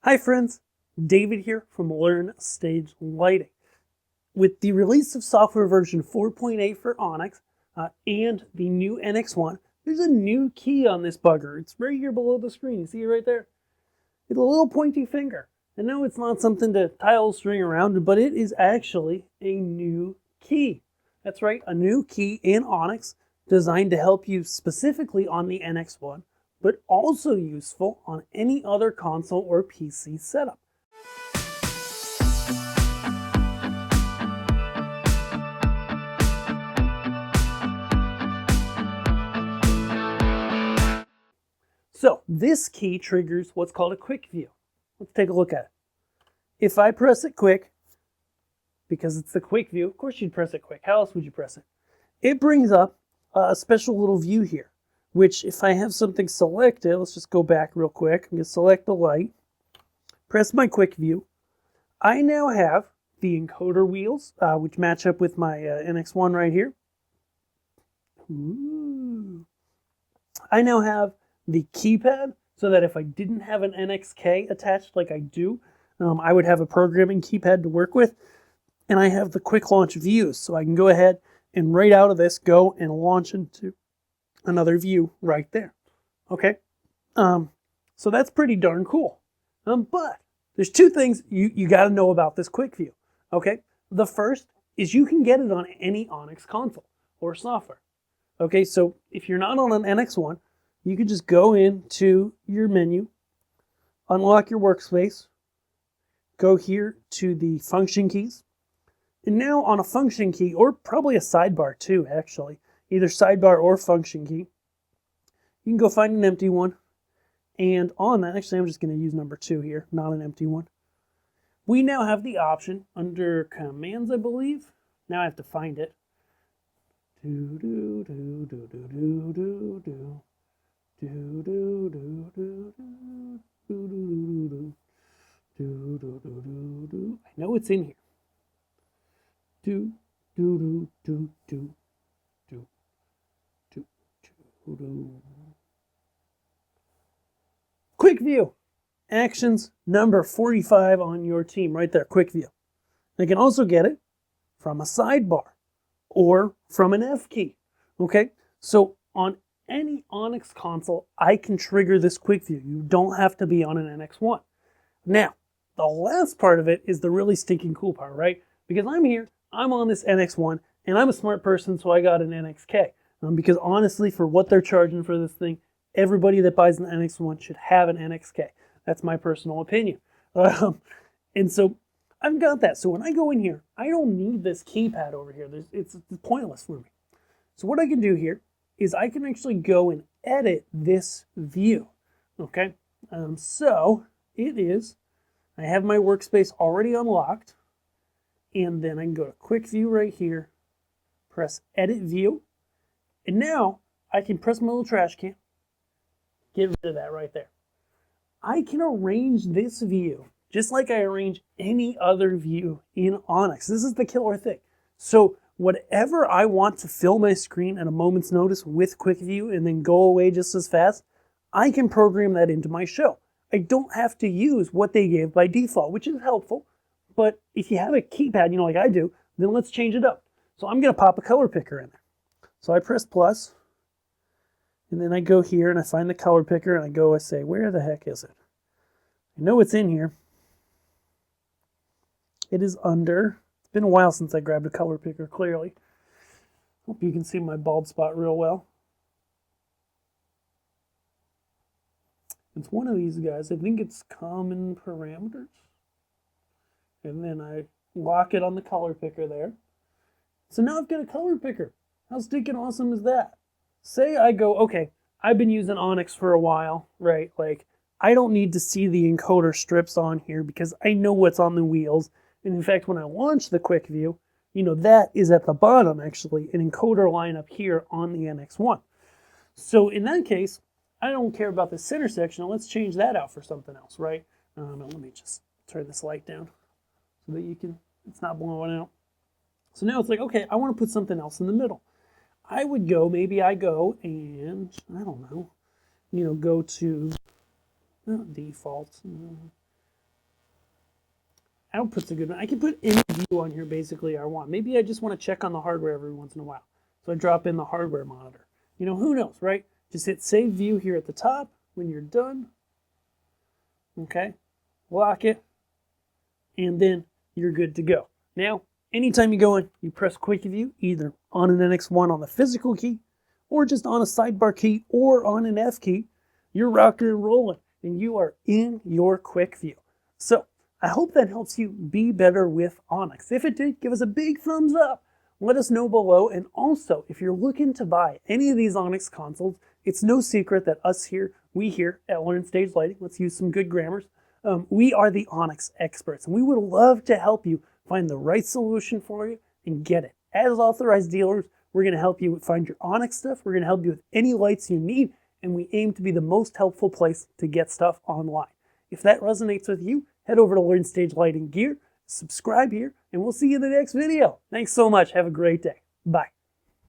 Hi friends, David here from Learn Stage Lighting. With the release of software version 4.8 for Onyx and the new NX1, there's a new key on this bugger. It's right here below the screen. You see it right there? It's a little pointy finger. And no, it's not something to tile string around, but it is actually a new key. That's right, a new key in Onyx designed to help you specifically on the NX1, but also useful on any other console or PC setup. So this key triggers what's called a quick view. Let's take a look at it. If I press it quick, because it's the quick view, of course you'd press it quick. How else would you press it? It brings up a special little view here, which if I have something selected, let's just go back real quick. I'm going to select the light, press my quick view. I now have the encoder wheels, which match up with my NX1 right here. Ooh. I now have the keypad, so that if I didn't have an NXK attached like I do, I would have a programming keypad to work with. And I have the quick launch views, so I can go ahead and right out of this go and launch into another view right there. Okay, so that's pretty darn cool. But there's two things you got to know about this quick view. Okay, the first is you can get it on any Onyx console or software. Okay, so if you're not on an NX1, you can just go into your menu, unlock your workspace, go here to the function keys, and now on a function key, or probably a sidebar too, actually, either sidebar or function key, you can go find an empty one, and on that, actually I'm just going to use number 2 here, not an empty one. We now have the option under commands, I believe. Now I have to find it. Do do do do do do do do. Do do do do do do do do do do do. I know it's in here. Do do do do do do do do do. Quick view. Actions number 45 on your team right there. Quick view. They can also get it from a sidebar or from an F key. Okay, so on any Onyx console, I can trigger this quick view. You don't have to be on an NX1. Now, the last part of it is the really stinking cool part, right? Because I'm here, I'm on this NX1, and I'm a smart person, so I got an NXK. Because honestly, for what they're charging for this thing, everybody that buys an NX1 should have an NXK. That's my personal opinion. And so I've got that. So when I go in here, I don't need this keypad over here. It's pointless for me. So what I can do here is I can actually go and edit this view. Okay, so it is, I have my workspace already unlocked, and then I can go to quick view right here, press edit view, and now I can press my little trash can, get rid of that right there. I can arrange this view just like I arrange any other view in Onyx. This is the killer thing. So whatever I want to fill my screen at a moment's notice with quick view and then go away just as fast, I can program that into my show. I don't have to use what they gave by default, which is helpful. But if you have a keypad, like I do, then let's change it up. So I'm going to pop a color picker in there. So I press plus, and then I go here and I find the color picker and I say, where the heck is it? I know it's in here. It is under. It's been a while since I grabbed a color picker, clearly. Hope you can see my bald spot real well. It's one of these guys. I think it's common parameters. And then I lock it on the color picker there. So now I've got a color picker. How stinking awesome is that? Say I go, okay, I've been using Onyx for a while, right? Like, I don't need to see the encoder strips on here because I know what's on the wheels. And in fact, when I launch the quick view, that is at the bottom, actually, an encoder line up here on the NX1. So in that case, I don't care about the center section. Let's change that out for something else, right? Let me just turn this light down so that it's not blowing out. So now it's like, okay, I want to put something else in the middle. Maybe I go and, I don't know, go to default. Output's a good one. I can put any view on here basically I want. Maybe I just want to check on the hardware every once in a while. So I drop in the hardware monitor. You know, who knows, right? Just hit save view here at the top when you're done. Okay, lock it, and then you're good to go. Now, anytime you go in, you press quick view, either on an NX1 on the physical key, or just on a sidebar key, or on an F key, you're rocking and rolling, and you are in your quick view. So, I hope that helps you be better with Onyx. If it did, give us a big thumbs up. Let us know below. And also, if you're looking to buy any of these Onyx consoles, it's no secret that we here at Learn Stage Lighting, let's use some good grammars, we are the Onyx experts. And we would love to help you find the right solution for you and get it. As authorized dealers, we're going to help you find your Onyx stuff. We're going to help you with any lights you need. And we aim to be the most helpful place to get stuff online. If that resonates with you, head over to Learn Stage Lighting Gear, subscribe here, and we'll see you in the next video. Thanks so much. Have a great day. Bye.